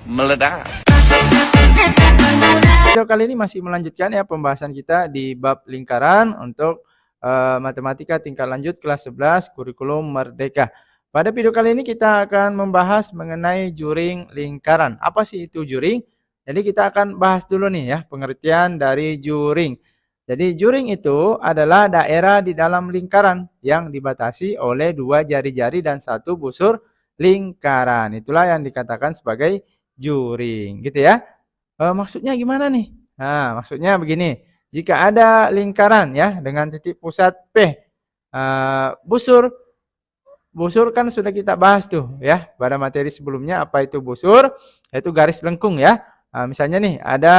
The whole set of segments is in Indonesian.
Meledak. Video kali ini masih melanjutkan ya pembahasan kita di bab lingkaran untuk matematika tingkat lanjut kelas 11 kurikulum Merdeka. Pada video kali ini kita akan membahas mengenai juring lingkaran. Apa sih itu juring? Jadi kita akan bahas dulu nih ya pengertian dari juring. Jadi juring itu adalah daerah di dalam lingkaran yang dibatasi oleh dua jari-jari dan satu busur lingkaran. Itulah yang dikatakan sebagai juring, gitu ya. Maksudnya gimana nih? Nah, maksudnya begini, jika ada lingkaran ya dengan titik pusat P, busur, busur kan sudah kita bahas tuh ya pada materi sebelumnya. Apa itu busur? Yaitu garis lengkung ya. Misalnya nih ada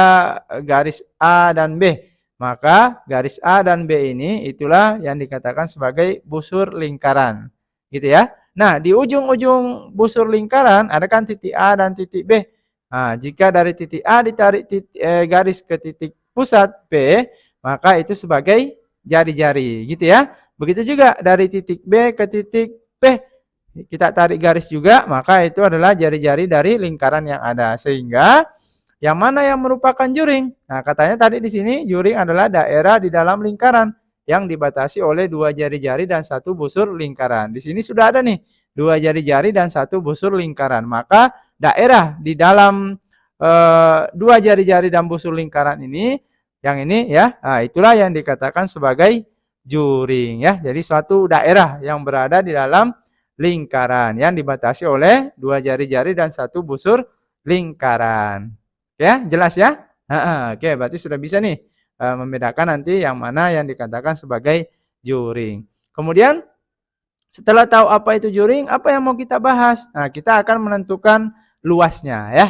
garis A dan B, maka garis A dan B ini itulah yang dikatakan sebagai busur lingkaran, gitu ya. Nah, di ujung-ujung busur lingkaran ada kan titik A dan titik B. Nah, jika dari titik A ditarik garis ke titik pusat P, maka itu sebagai jari-jari, gitu ya. Begitu juga dari titik B ke titik P, kita tarik garis juga, maka itu adalah jari-jari dari lingkaran yang ada. Sehingga yang mana yang merupakan juring? Nah, katanya tadi di sini juring adalah daerah di dalam lingkaran yang dibatasi oleh dua jari-jari dan satu busur lingkaran. Di sini sudah ada nih dua jari-jari dan satu busur lingkaran. Maka daerah di dalam dua jari-jari dan busur lingkaran ini, yang ini ya, nah, itulah yang dikatakan sebagai juring ya. Jadi suatu daerah yang berada di dalam lingkaran yang dibatasi oleh dua jari-jari dan satu busur lingkaran. Ya, jelas ya? Oke, berarti sudah bisa nih membedakan nanti yang mana yang dikatakan sebagai juring. Kemudian setelah tahu apa itu juring, apa yang mau kita bahas? Nah, kita akan menentukan luasnya ya.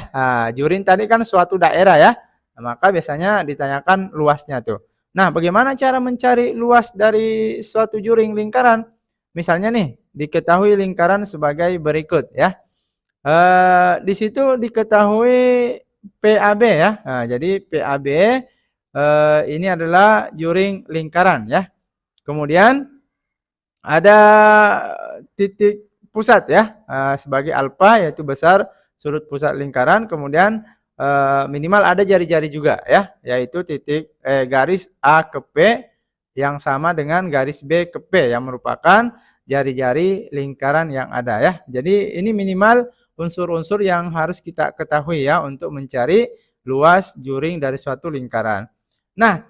Juring tadi kan suatu daerah ya. Nah, maka biasanya ditanyakan luasnya tuh. Nah, bagaimana cara mencari luas dari suatu juring lingkaran? Misalnya nih, diketahui lingkaran sebagai berikut ya. Di situ diketahui PAB ya. Nah, jadi PAB ini adalah juring lingkaran ya. Kemudian ada titik pusat ya sebagai alfa, yaitu besar sudut pusat lingkaran. Kemudian minimal ada jari-jari juga ya, yaitu titik garis A ke P yang sama dengan garis B ke P yang merupakan jari-jari lingkaran yang ada ya. Jadi ini minimal unsur-unsur yang harus kita ketahui ya untuk mencari luas juring dari suatu lingkaran. Nah,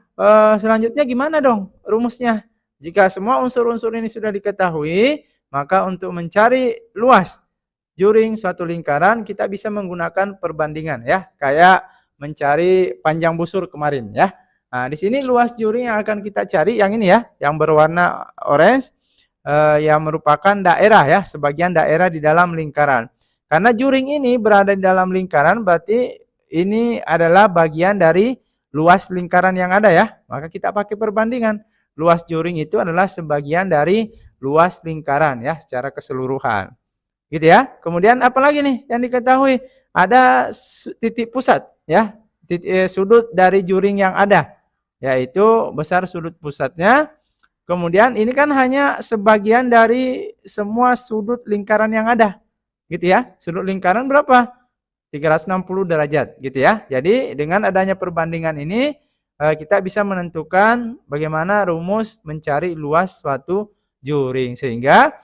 selanjutnya gimana dong rumusnya? Jika semua unsur-unsur ini sudah diketahui, maka untuk mencari luas juring suatu lingkaran kita bisa menggunakan perbandingan ya, kayak mencari panjang busur kemarin ya. Nah, di sini luas juring yang akan kita cari yang ini ya, yang berwarna orange, yang merupakan daerah ya, sebagian daerah di dalam lingkaran. Karena juring ini berada di dalam lingkaran, berarti ini adalah bagian dari luas lingkaran yang ada ya. Maka kita pakai perbandingan. Luas juring itu adalah sebagian dari luas lingkaran ya secara keseluruhan. Gitu ya. Kemudian apalagi nih yang diketahui? Ada titik pusat ya. Sudut dari juring yang ada, yaitu besar sudut pusatnya. Kemudian ini kan hanya sebagian dari semua sudut lingkaran yang ada. Gitu ya. Sudut lingkaran berapa? 360 derajat gitu ya. Jadi dengan adanya perbandingan ini kita bisa menentukan bagaimana rumus mencari luas suatu juring. Sehingga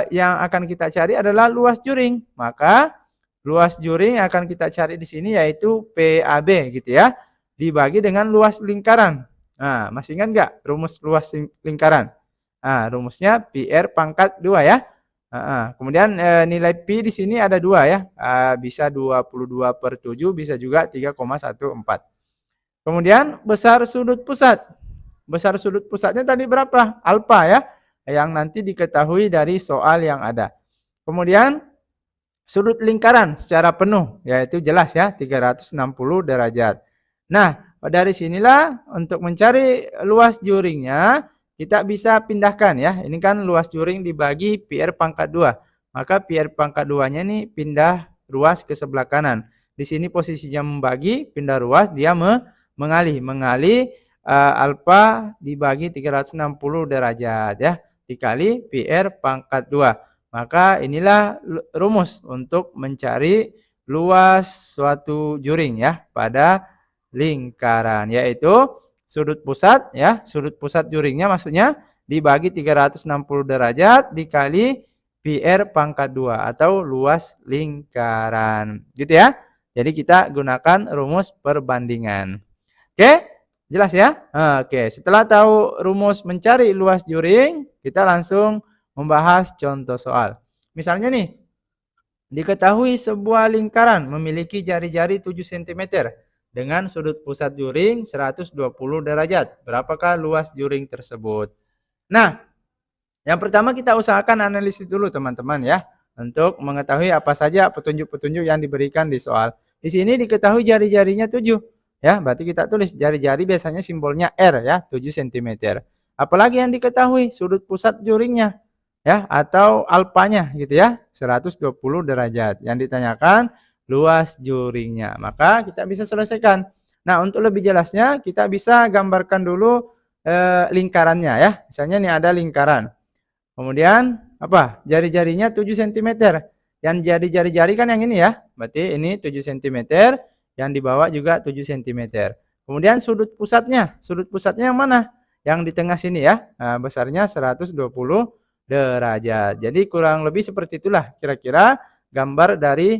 yang akan kita cari adalah luas juring. Maka luas juring yang akan kita cari di sini yaitu PAB gitu ya. Dibagi dengan luas lingkaran. Nah, masih ingat nggak rumus luas lingkaran? Nah, rumusnya PR pangkat 2 ya. Kemudian nilai Pi di sini ada 2 ya. Bisa 22/7, bisa juga 3,14. Kemudian besar sudut pusat. Besar sudut pusatnya tadi berapa? Alfa ya. Yang nanti diketahui dari soal yang ada. Kemudian sudut lingkaran secara penuh. Yaitu jelas ya 360 derajat. Nah dari sinilah untuk mencari luas juringnya kita bisa pindahkan ya. Ini kan luas juring dibagi PR pangkat 2. Maka PR pangkat 2-nya ini pindah ruas ke sebelah kanan. Di sini posisinya membagi, pindah ruas, dia mengalih alfa dibagi 360 derajat ya, dikali PR pangkat 2. Maka inilah rumus untuk mencari luas suatu juring ya pada lingkaran, yaitu sudut pusat ya, sudut pusat juringnya maksudnya dibagi 360 derajat dikali pi r pangkat 2 atau luas lingkaran. Gitu ya. Jadi kita gunakan rumus perbandingan. Oke? Jelas ya? Oke, setelah tahu rumus mencari luas juring, kita langsung membahas contoh soal. Misalnya nih, diketahui sebuah lingkaran memiliki jari-jari 7 cm dengan sudut pusat juring 120 derajat. Berapakah luas juring tersebut? Nah, yang pertama kita usahakan analisis dulu teman-teman ya, untuk mengetahui apa saja petunjuk-petunjuk yang diberikan di soal. Di sini diketahui jari-jarinya 7. Ya, berarti kita tulis jari-jari biasanya simbolnya R ya, 7 cm. Apalagi yang diketahui sudut pusat juringnya ya atau alpanya gitu ya, 120 derajat. Yang ditanyakan luas juringnya. Maka kita bisa selesaikan. Nah, untuk lebih jelasnya kita bisa gambarkan dulu lingkarannya ya. Misalnya nih ada lingkaran. Kemudian apa? Jari-jarinya 7 cm. Yang jadi jari-jari kan yang ini ya. Berarti ini 7 cm. Yang di bawah juga 7 cm. Kemudian sudut pusatnya. Sudut pusatnya yang mana? Yang di tengah sini ya. Nah, besarnya 120 derajat. Jadi kurang lebih seperti itulah kira-kira gambar dari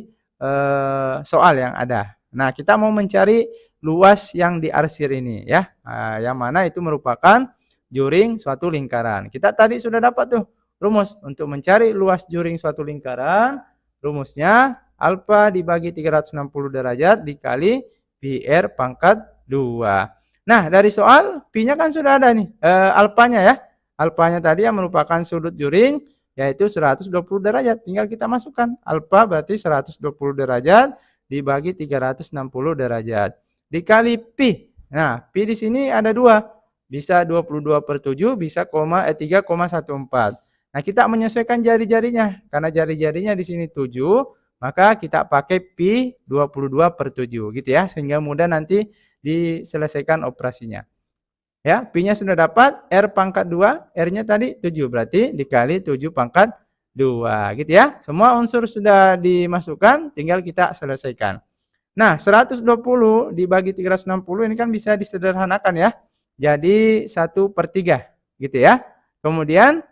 soal yang ada. Nah, kita mau mencari luas yang diarsir ini ya. Nah, yang mana itu merupakan juring suatu lingkaran. Kita tadi sudah dapat tuh rumus untuk mencari luas juring suatu lingkaran. Rumusnya alfa dibagi 360 derajat dikali pi r pangkat 2. Nah, dari soal pi-nya kan sudah ada nih, alfanya ya. Alfanya tadi yang merupakan sudut juring yaitu 120 derajat. Tinggal kita masukkan. Alfa berarti 120 derajat dibagi 360 derajat. Dikali pi. Nah, pi di sini ada 2. Bisa 22/7, bisa 3,14. Nah, kita menyesuaikan jari-jarinya. Karena jari-jarinya di sini 7, maka kita pakai pi 22/7 gitu ya. Sehingga mudah nanti diselesaikan operasinya. Ya, pi-nya sudah dapat, r pangkat 2, r-nya tadi 7, berarti dikali 7 pangkat 2 gitu ya. Semua unsur sudah dimasukkan, tinggal kita selesaikan. Nah, 120 dibagi 360 ini kan bisa disederhanakan ya. Jadi 1/3 gitu ya. Kemudian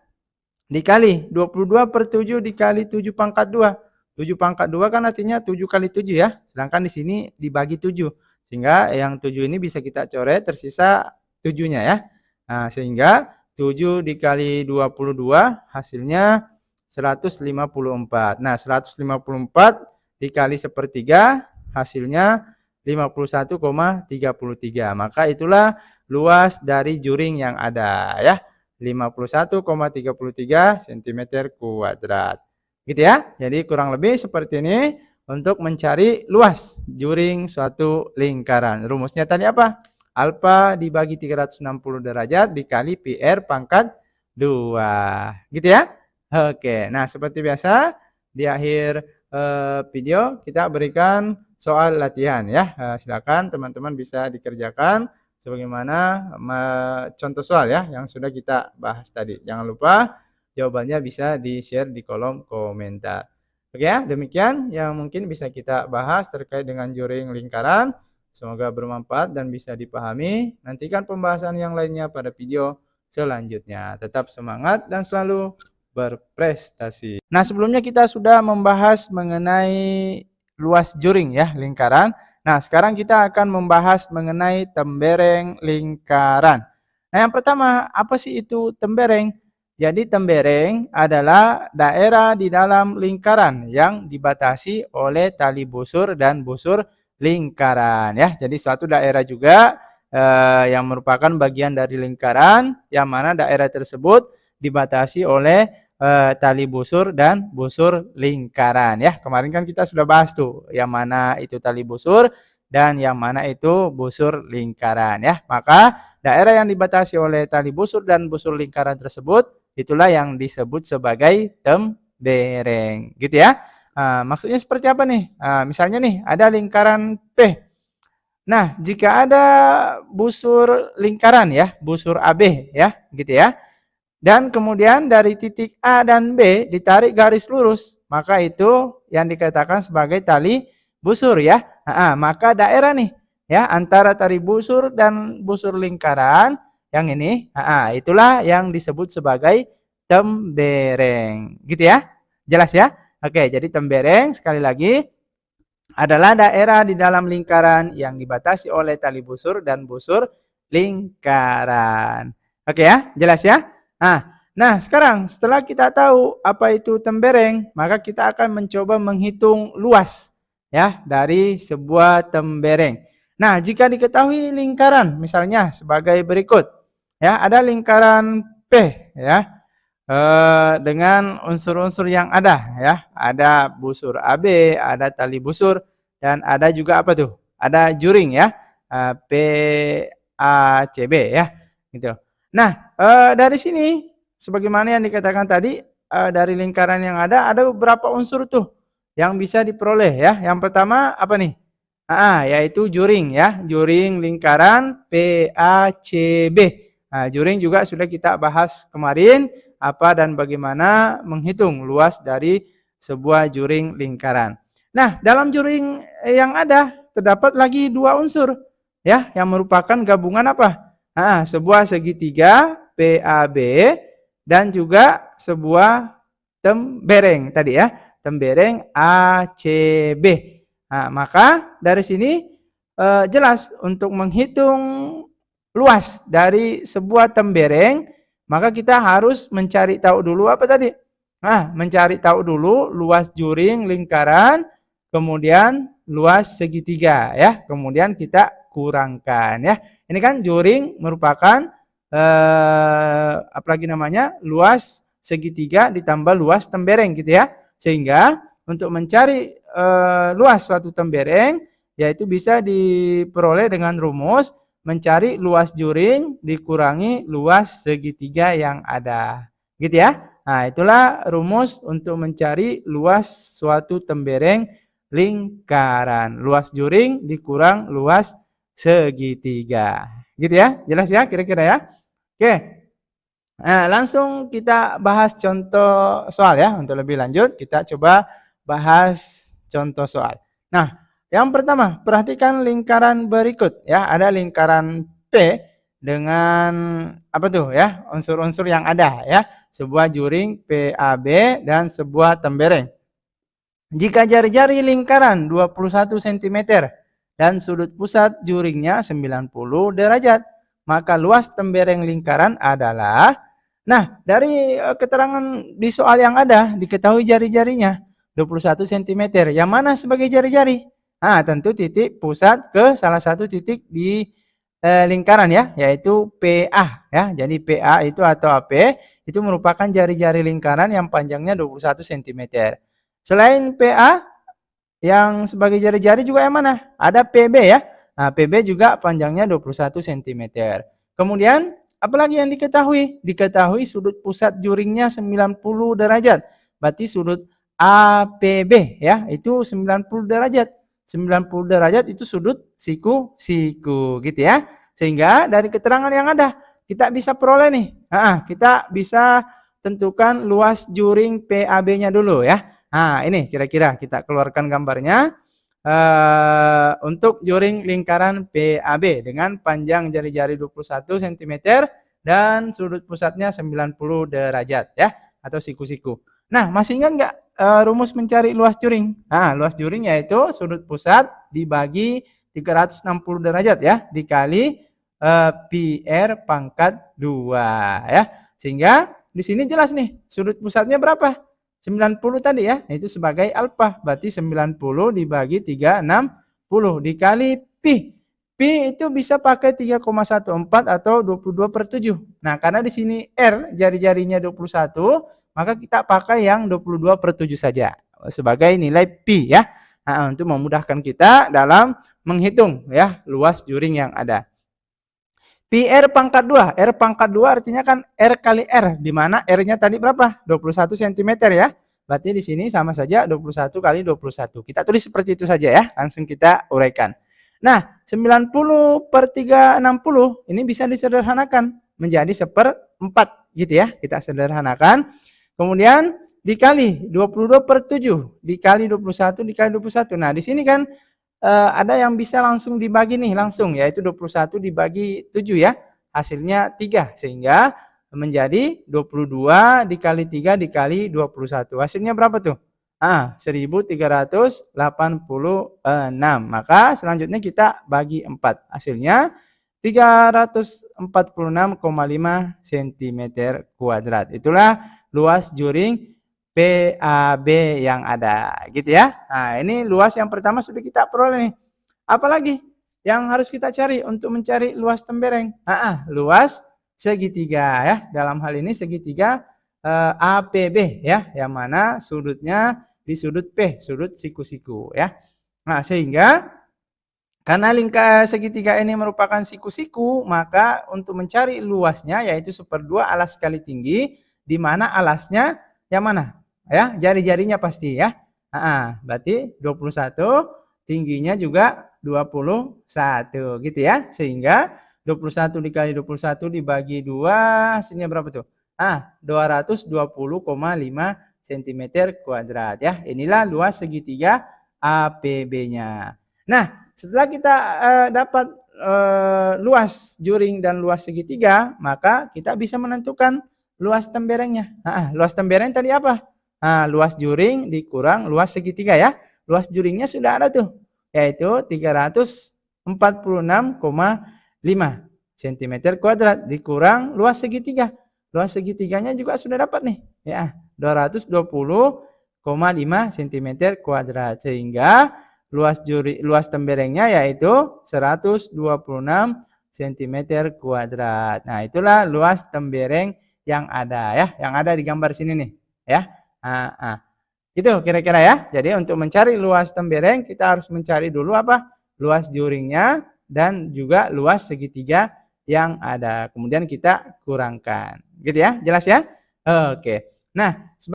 dikali 22/7 dikali 7 pangkat 2. 7 pangkat 2 kan artinya 7 kali 7 ya. Sedangkan di sini dibagi 7. Sehingga yang 7 ini bisa kita coret, tersisa 7-nya ya. Nah, sehingga 7 dikali 22 hasilnya 154. Nah, 154 dikali 1/3 hasilnya 51,33. Maka itulah luas dari juring yang ada ya. 51,33 cm kuadrat. Gitu ya. Jadi kurang lebih seperti ini untuk mencari luas juring suatu lingkaran. Rumusnya tadi apa? Alfa dibagi 360 derajat dikali pi r pangkat 2. Gitu ya. Oke. Nah, seperti biasa di akhir video kita berikan soal latihan ya. Silakan teman-teman bisa dikerjakan sebagaimana contoh soal ya yang sudah kita bahas tadi. Jangan lupa jawabannya bisa di-share di kolom komentar. Oke ya, demikian yang mungkin bisa kita bahas terkait dengan juring lingkaran. Semoga bermanfaat dan bisa dipahami. Nantikan pembahasan yang lainnya pada video selanjutnya. Tetap semangat dan selalu berprestasi. Nah, sebelumnya kita sudah membahas mengenai luas juring ya, lingkaran. Nah, sekarang kita akan membahas mengenai tembereng lingkaran. Nah, yang pertama, apa sih itu tembereng? Jadi, tembereng adalah daerah di dalam lingkaran yang dibatasi oleh tali busur dan busur lingkaran ya. Jadi, suatu daerah juga yang merupakan bagian dari lingkaran yang mana daerah tersebut dibatasi oleh tali busur dan busur lingkaran ya. Kemarin kan kita sudah bahas tuh yang mana itu tali busur dan yang mana itu busur lingkaran ya. Maka daerah yang dibatasi oleh tali busur dan busur lingkaran tersebut itulah yang disebut sebagai tembereng gitu ya. Maksudnya seperti apa nih? Misalnya nih ada lingkaran P. Nah, jika ada busur lingkaran ya, busur AB ya, gitu ya. Dan kemudian dari titik A dan B ditarik garis lurus, maka itu yang dikatakan sebagai tali busur ya. Maka daerah nih ya antara tali busur dan busur lingkaran yang ini, itulah yang disebut sebagai tembereng. Gitu ya? Jelas ya? Oke, jadi tembereng sekali lagi adalah daerah di dalam lingkaran yang dibatasi oleh tali busur dan busur lingkaran. Oke ya, jelas ya? Nah, sekarang setelah kita tahu apa itu tembereng, maka kita akan mencoba menghitung luas ya dari sebuah tembereng. Nah, jika diketahui lingkaran misalnya sebagai berikut. Ya, ada lingkaran P ya. Dengan unsur-unsur yang ada ya. Ada busur AB, ada tali busur dan ada juga apa tuh? Ada juring ya. PACB ya, gitu. Nah, dari sini sebagaimana yang dikatakan tadi, dari lingkaran yang ada beberapa unsur tuh yang bisa diperoleh ya. Yang pertama apa nih? Yaitu juring ya, juring lingkaran PACB. Nah, juring juga sudah kita bahas kemarin apa dan bagaimana menghitung luas dari sebuah juring lingkaran. Nah, dalam juring yang ada terdapat lagi dua unsur ya yang merupakan gabungan apa? Sebuah segitiga PAB dan juga sebuah tembereng tadi ya, tembereng ACB. Nah, maka dari sini jelas untuk menghitung luas dari sebuah tembereng, maka kita harus mencari tahu dulu apa tadi? Mencari tahu dulu luas juring lingkaran, kemudian luas segitiga ya, kemudian kita kurangkan ya. Ini kan juring merupakan apalagi namanya luas segitiga ditambah luas tembereng gitu ya. Sehingga untuk mencari luas suatu tembereng yaitu bisa diperoleh dengan rumus mencari luas juring dikurangi luas segitiga yang ada. Gitu ya. Nah, itulah rumus untuk mencari luas suatu tembereng lingkaran. Luas juring dikurang luas segitiga. Gitu ya. Jelas ya kira-kira ya. Oke. Nah, langsung kita bahas contoh soal ya. Untuk lebih lanjut kita coba bahas contoh soal. Nah, yang pertama, perhatikan lingkaran berikut ya. Ada lingkaran P dengan apa tuh ya? Unsur-unsur yang ada ya. Sebuah juring PAB dan sebuah tembereng. Jika jari-jari lingkaran 21 cm dan sudut pusat juringnya 90 derajat, maka luas tembereng lingkaran adalah. Nah, dari keterangan di soal yang ada diketahui jari-jarinya 21 cm. Yang mana sebagai jari-jari? Tentu titik pusat ke salah satu titik di lingkaran ya, yaitu PA ya. Jadi PA itu atau AP itu merupakan jari-jari lingkaran yang panjangnya 21 cm. Selain PA yang sebagai jari-jari juga yang mana? Ada PB ya. Nah, PB juga panjangnya 21 cm. Kemudian apalagi yang diketahui? Diketahui sudut pusat juringnya 90 derajat. Berarti sudut APB ya, itu 90 derajat. 90 derajat itu sudut siku-siku gitu ya. Sehingga dari keterangan yang ada kita bisa peroleh nih. Kita bisa tentukan luas juring PAB-nya dulu ya. Ini kira-kira kita keluarkan gambarnya. Untuk juring lingkaran PAB dengan panjang jari-jari 21 cm dan sudut pusatnya 90 derajat ya, atau siku-siku. Nah, masih ingat nggak rumus mencari luas juring? Luas juring yaitu sudut pusat dibagi 360 derajat ya, dikali PR pangkat 2 ya. Sehingga di sini jelas nih, sudut pusatnya berapa? 90 tadi ya, itu sebagai alfa. Berarti 90 dibagi 360 dikali pi. Pi itu bisa pakai 3,14 atau 22/7. Nah, karena di sini R jari-jarinya 21, maka kita pakai yang 22/7 saja sebagai nilai pi ya. Untuk memudahkan kita dalam menghitung ya luas juring yang ada. Pi R pangkat 2. R pangkat 2 artinya kan R kali R. Di mana R-nya tadi berapa? 21 cm ya. Berarti di sini sama saja 21 kali 21. Kita tulis seperti itu saja ya. Langsung kita uraikan. Nah, 90/360 ini bisa disederhanakan menjadi 1/4 gitu ya. Kita sederhanakan. Kemudian dikali 22/7, dikali 21, dikali 21. Nah, di sini kan ada yang bisa langsung dibagi nih, langsung, yaitu 21 dibagi 7 ya. Hasilnya 3, sehingga menjadi 22 dikali 3 dikali 21. Hasilnya berapa tuh? 1386. Maka selanjutnya kita bagi 4. Hasilnya 346,5 cm kuadrat. Itulah luas juring PAB yang ada, gitu ya. Nah, ini luas yang pertama sudah kita peroleh nih. Apalagi yang harus kita cari untuk mencari luas tembereng? Luas segitiga ya. Dalam hal ini segitiga APB ya, yang mana sudutnya di sudut P, sudut siku-siku ya. Nah, sehingga karena segitiga ini merupakan siku-siku, maka untuk mencari luasnya yaitu 1/2 alas kali tinggi, di mana alasnya yang mana? Ya, jari-jarinya pasti ya. Berarti 21, tingginya juga 21 gitu ya. Sehingga 21 dikali 21 dibagi 2, hasilnya berapa tuh? 220,5 cm kuadrat ya. Inilah luas segitiga APB-nya. Nah, setelah kita dapat luas juring dan luas segitiga, maka kita bisa menentukan luas temberengnya. Luas tembereng tadi apa? Luas juring dikurang luas segitiga ya. Luas juringnya sudah ada tuh, yaitu 346,5 cm kuadrat dikurang luas segitiga. Luas segitiganya juga sudah dapat nih, ya, 220,5 cm kuadrat, sehingga luas temberengnya yaitu 126 cm kuadrat. Nah, itulah luas tembereng yang ada ya, yang ada di gambar sini nih ya. Gitu kira-kira ya. Jadi untuk mencari luas tembereng kita harus mencari dulu apa? Luas juringnya dan juga luas segitiga yang ada. Kemudian kita kurangkan. Gitu ya, jelas ya? Oke. Nah,